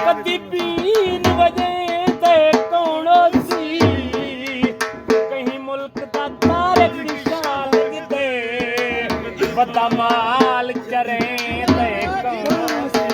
कदी 3 बजे ते कौन सी कहीं मुल्क दा तारक निशान लगदे बदा माल चरे ते कौन सी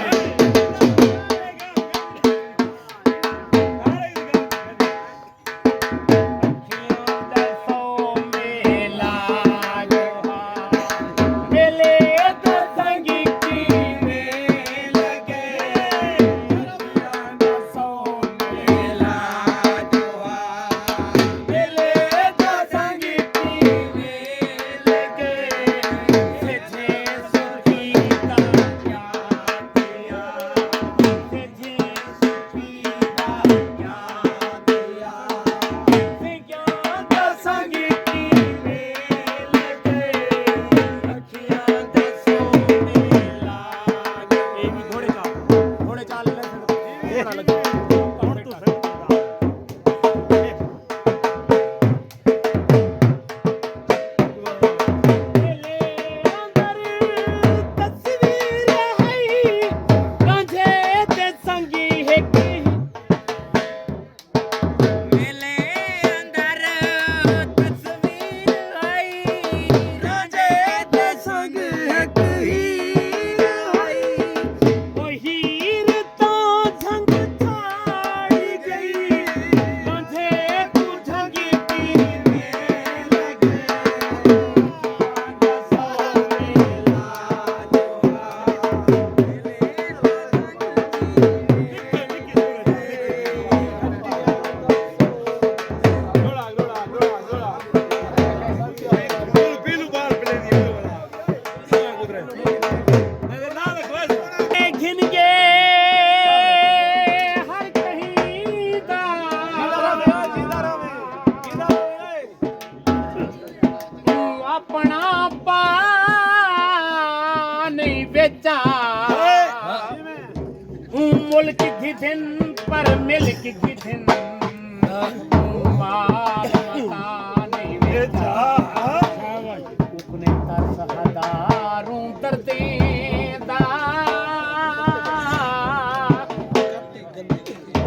मुल्क की दिन पर मिल्क की दिन माल नहीं बेचा अपने तरस हजारों दर्देदा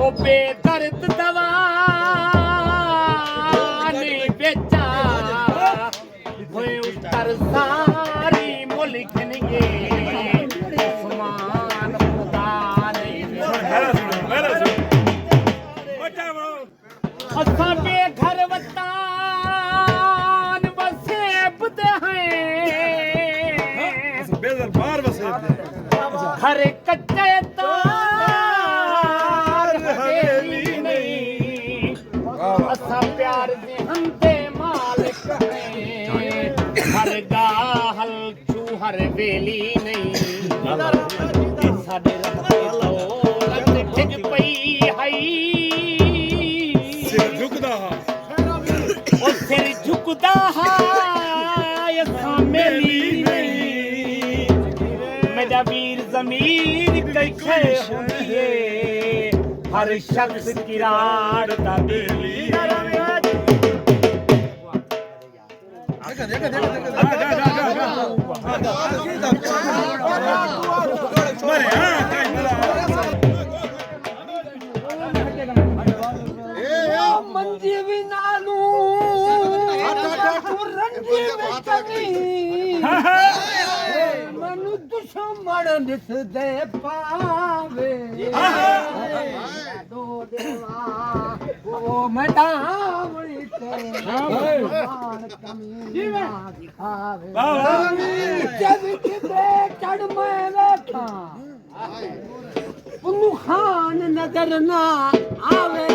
ओ बेदर्द दवा नहीं बेचा उस तरसारी मुल्क ने असां बेघर वतान वसेबते हैं बेदरबार वसेबते हर कच्चे तार हवेली नहीं असां प्यार दे हंते मालिक हैं हर गाहल चू हर वेली नहीं साडे रब दौलत डिग पई हई सिर झुकदा है मेरी मेरा वीर जमीर कैसे होती है हर शख्स की राड दा बेली मंजी भी नालू मनु दुश्मन दिसदे पावे दो देवा ओ मडावणी ते मान कमी ना दिखावे जब किते चढ़ मैं बैठा उन्नु खान नजर ना आवे